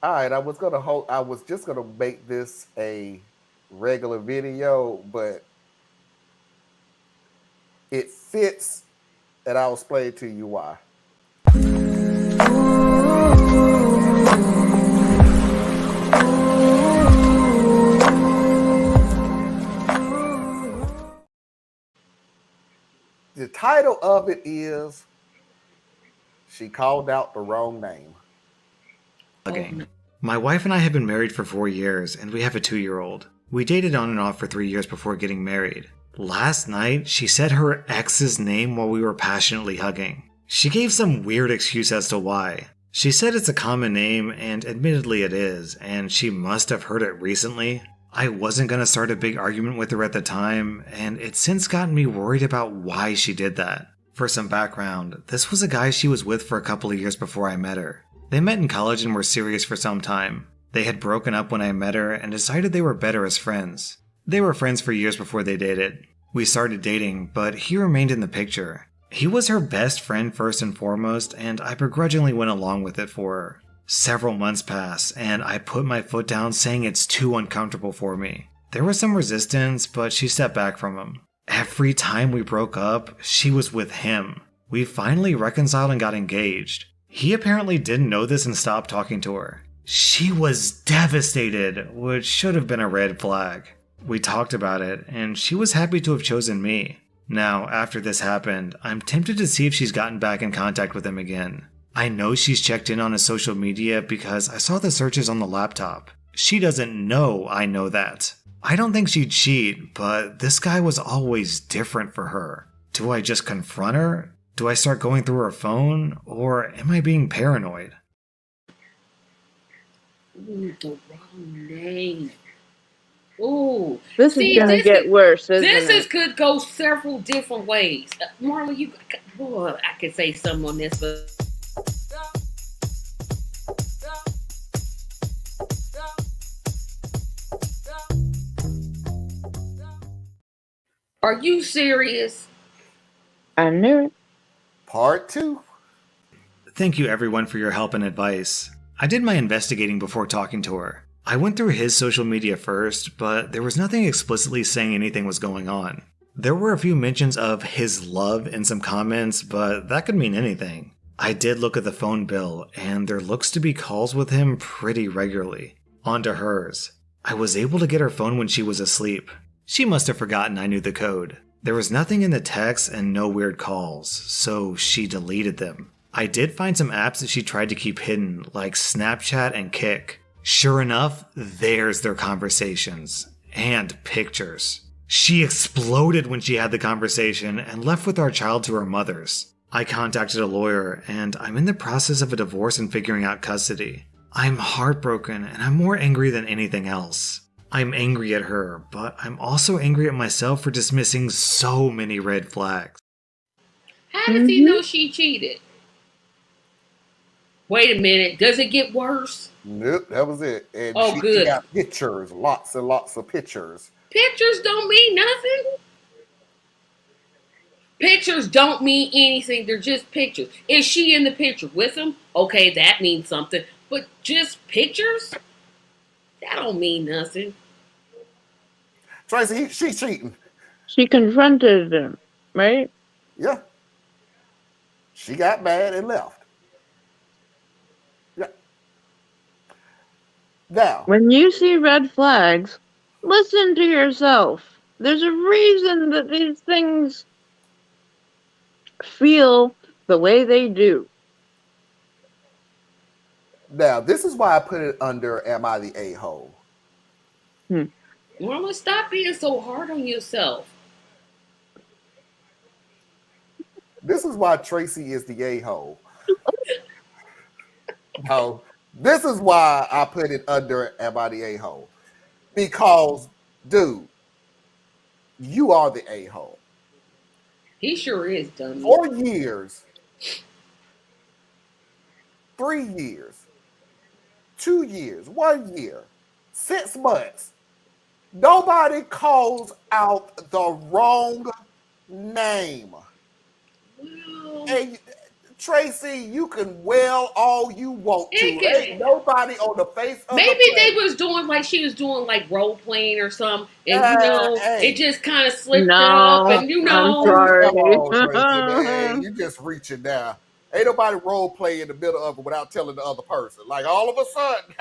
All right, I was just gonna make this a regular video, but it fits, and I'll explain to you why. The title of it is "She Called Out the Wrong Name." Hugging. My wife and I have been married for 4 years, and we have a 2-year-old. We dated on and off for 3 years before getting married. Last night, she said her ex's name while we were passionately hugging. She gave some weird excuse as to why. She said it's a common name, and admittedly it is, and she must have heard it recently. I wasn't gonna start a big argument with her at the time, and it's since gotten me worried about why she did that. For some background, this was a guy she was with for a couple of years before I met her. They met in college and were serious for some time. They had broken up when I met her and decided they were better as friends. They were friends for years before they dated. We started dating, but he remained in the picture. He was her best friend first and foremost, and I begrudgingly went along with it for her. Several months pass, and I put my foot down saying it's too uncomfortable for me. There was some resistance, but she stepped back from him. Every time we broke up, she was with him. We finally reconciled and got engaged. He apparently didn't know this and stopped talking to her. She was devastated, which should have been a red flag. We talked about it, and she was happy to have chosen me. Now, after this happened, I'm tempted to see if she's gotten back in contact with him again. I know she's checked in on his social media because I saw the searches on the laptop. She doesn't know I know that. I don't think she'd cheat, but this guy was always different for her. Do I just confront her? Do I start going through her phone? Or am I being paranoid? Ooh, the wrong name. Ooh. This is gonna get worse, isn't it? This could go several different ways. Marla, I could say something on this, but are you serious? I knew it. Part 2. Thank you everyone for your help and advice. I did my investigating before talking to her. I went through his social media first, but there was nothing explicitly saying anything was going on. There were a few mentions of his love in some comments, but that could mean anything. I did look at the phone bill, and there looks to be calls with him pretty regularly. On to hers. I was able to get her phone when she was asleep. She must have forgotten I knew the code. There was nothing in the text and no weird calls, so she deleted them. I did find some apps that she tried to keep hidden, like Snapchat and Kik. Sure enough, there's their conversations. And pictures. She exploded when she had the conversation and left with our child to her mother's. I contacted a lawyer, and I'm in the process of a divorce and figuring out custody. I'm heartbroken, and I'm more angry than anything else. I'm angry at her, but I'm also angry at myself for dismissing so many red flags. How does he know she cheated? Wait a minute, does it get worse? Nope, that was it. And good. She got pictures, lots and lots of pictures. Pictures don't mean nothing. Pictures don't mean anything. They're just pictures. Is she in the picture with him? Okay, that means something. But just pictures? That don't mean nothing. Tracy, she's cheating. She confronted him, right? Yeah. She got mad and left. Yeah. Now, when you see red flags, listen to yourself. There's a reason that these things feel the way they do. Now, this is why I put it under Am I the A-hole? Norma, stop being so hard on yourself. This is why Tracy is the A-hole. No, this is why I put it under Am I the A-hole? Because, dude, you are the A-hole. He sure is, dummy. 4 years, 3 years, 2 years, 1 year, 6 months. Nobody calls out the wrong name. Well, And Tracy, you can wail all you want to. It could- Ain't nobody on the face of Maybe the they planet. was doing like she was doing like role playing or something, and you know Hey. it just kind of slipped No, up, and you I'm know. sorry. Come on, Tracy, man. You just reaching now. Ain't nobody role play in the middle of it without telling the other person. Like all of a sudden,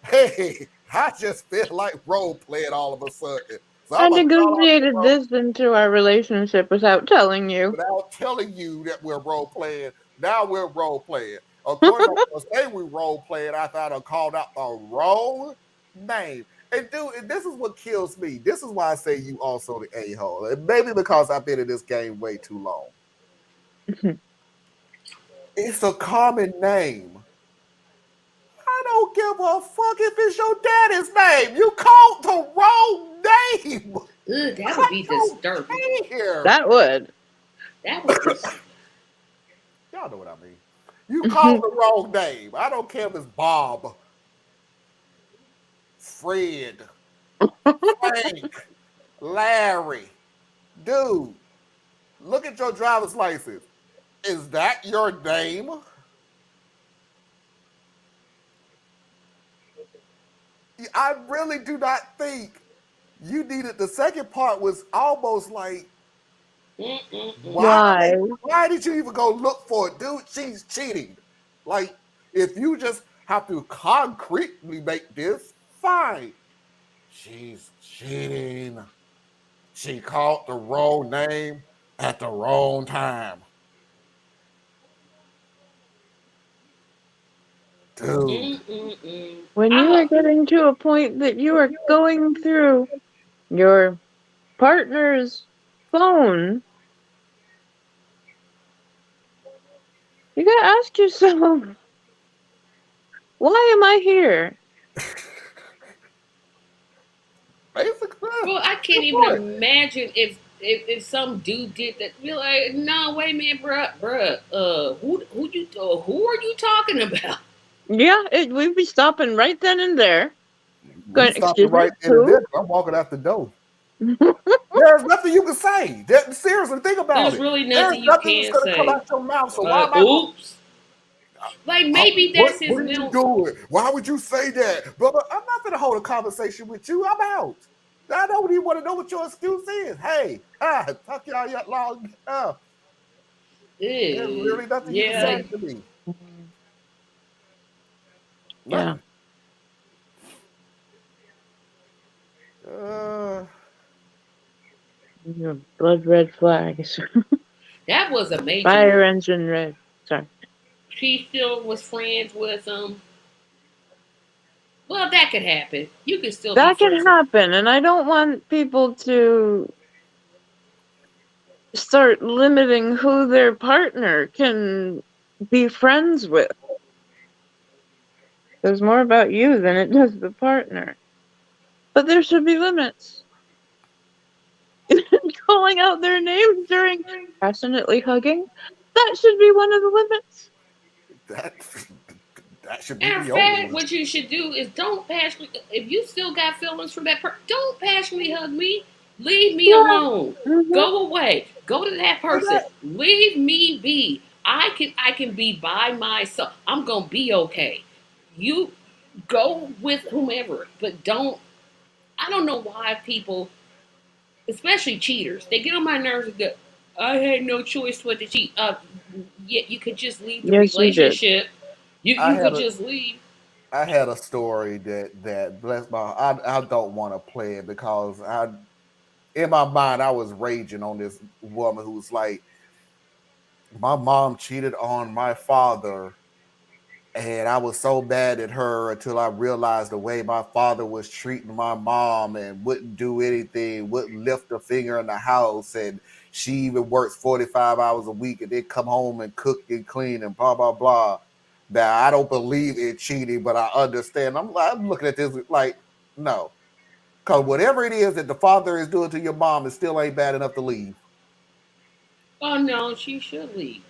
hey, I just feel like role playing all of a sudden. So I I'm gonna call out negotiated this into our relationship without telling you. without telling you that we're role playing. Now we're role playing. Of course, I'm gonna say we role playing. I thought I called out the wrong name. And dude, and this is what kills me. This is why I say you also the a-hole. And maybe because I've been in this game way too long. It's a common name. I don't give a fuck if it's your daddy's name. You called the wrong name. Ugh, that would be disturbing. Here. That would. That would be. Y'all know what I mean. You called the wrong name. I don't care if it's Bob, Fred, Frank, Larry. Dude, look at your driver's license. Is that your name? I really do not think you needed. The second part was almost like, why did you even go look for it? Dude, she's cheating. Like, if you just have to concretely make this, fine. She's cheating. She called the wrong name at the wrong time. Dude. When you are getting to a point that you are going through your partner's phone, you gotta ask yourself, why am I here? Basically. Well, I can't even imagine if some dude did that. Be like, no, wait a minute, bruh. Who are you talking about? Yeah, we'd be stopping right then and there. We stopped right in there. I'm walking out the door. There's nothing you can say. Seriously, think about There's it. really nothing you can gonna say. come out your mouth. So why am I? Oops. Like maybe that's his What are you doing? Why would you say that, brother? I'm not gonna hold a conversation with you. I'm out. I don't even want to know what your excuse is. Hey, talk y'all long. There's really nothing you can say to me. Yeah. Your blood red flags. That was a major fire engine red. Sorry. She still was friends with him. Well, that could happen. You could still. That can happen, and I don't want people to start limiting who their partner can be friends with. There's more about you than it does the partner. But there should be limits. Calling out their names during passionately hugging, that should be one of the limits. That should be Matter of fact, what you should do is don't passionately. If you still got feelings for that person, don't passionately hug me. Leave me alone. Go away. Go to that person. Leave me be. I can be by myself. I'm gonna be okay. You go with whomever, but don't. I don't know why people, especially cheaters, they get on my nerves and go, I had no choice but to cheat. Yet you could just leave the relationship. You could just leave. I had a story that bless my. I don't want to play it because in my mind I was raging on this woman who was like, my mom cheated on my father. And I was so mad at her until I realized the way my father was treating my mom and wouldn't do anything, wouldn't lift a finger in the house. And she even works 45 hours a week and then come home and cook and clean and blah, blah, blah. Now, I don't believe in cheating, but I understand. I'm looking at this like, no. Because whatever it is that the father is doing to your mom, it still ain't bad enough to leave. Oh, no, she should leave.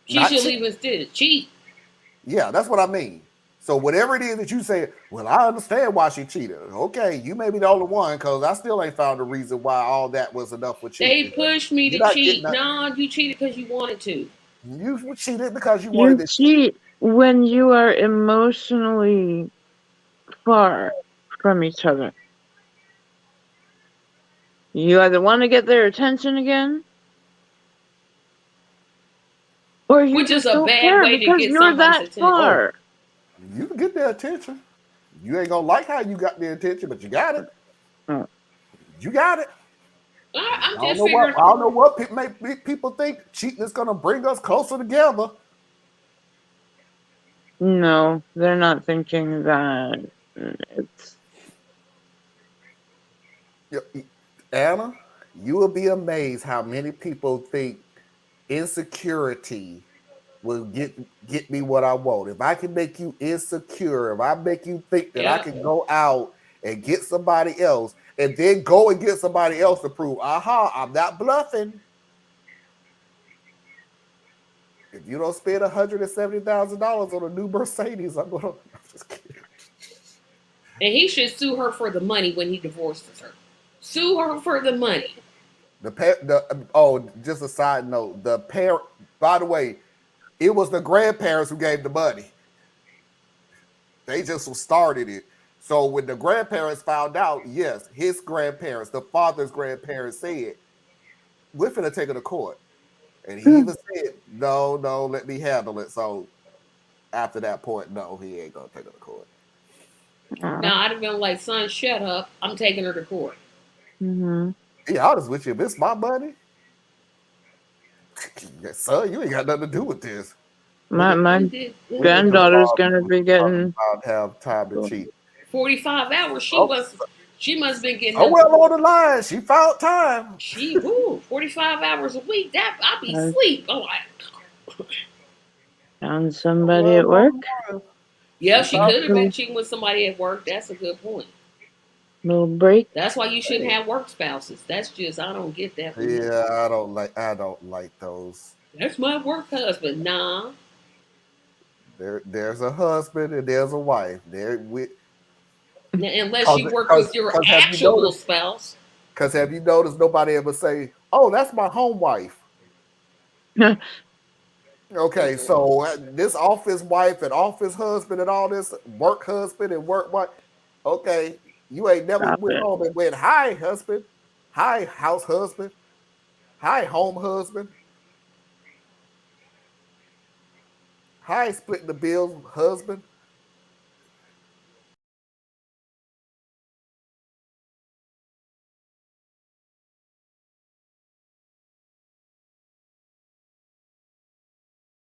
She should leave instead. Cheat. Yeah, that's what I mean. So whatever it is that you say, well, I understand why she cheated. Okay, you may be the only one because I still ain't found a reason why all that was enough for They cheating. pushed me You're to not getting cheat. that. No, you cheated because you wanted to. You cheated because you wanted You to cheat. cheat when you are emotionally far from each other. You either want to get their attention again, or you Which is just a don't bad care way to because get you're somebody's that attention. Oh, far. you can get their attention. You ain't gonna like how you got their attention, but you got it. Oh, You got it. I'm I don't just know what figuring. make people think cheating is gonna bring us closer together. no, they're not thinking that. It's Anna, you will be amazed how many people think insecurity will get me what I want. If I can make you insecure, if I make you think that I Yeah. can go out and get somebody else and then go and get somebody else to prove, I'm not bluffing. If you don't spend $170,000 on a new Mercedes, I'm just kidding. And he should sue her for the money when he divorces her. Sue her for the money. Just a side note, the parent. By the way, it was the grandparents who gave the money. They just started it. So when the grandparents found out, yes, his grandparents, the father's grandparents said, "We're finna take her to court," and he even said, "No, no, let me handle it." So after that point, no, he ain't gonna take her to court. Now I'd have been like, son, shut up. I'm taking her to court. mm-hmm. Be honest with you, if it's my money, son, you ain't got nothing to do with this. my When did the granddaughter's father gonna be getting. have time to cheat? 45 hours. She Oh, must have been getting oh up. well, on the line, she found time. 45 hours a week. That I'll be asleep. Oh, Found somebody at work. yeah, she could have Little, been cheating with somebody at work. That's a good point. little break. That's why you shouldn't have work spouses. That's just I don't get that from you. Yeah, I don't like those. That's my work husband. Nah. There's a husband and there's a wife. Now, unless you work with your have you actual noticed? spouse. Because have you noticed nobody ever say, "Oh, that's my home wife." Okay, so this office wife and office husband and all this work husband and work wife. Okay, you ain't never Stop went it. home and went, "Hi, husband. Hi, house husband. Hi, home husband. Hi, splitting the bills, husband."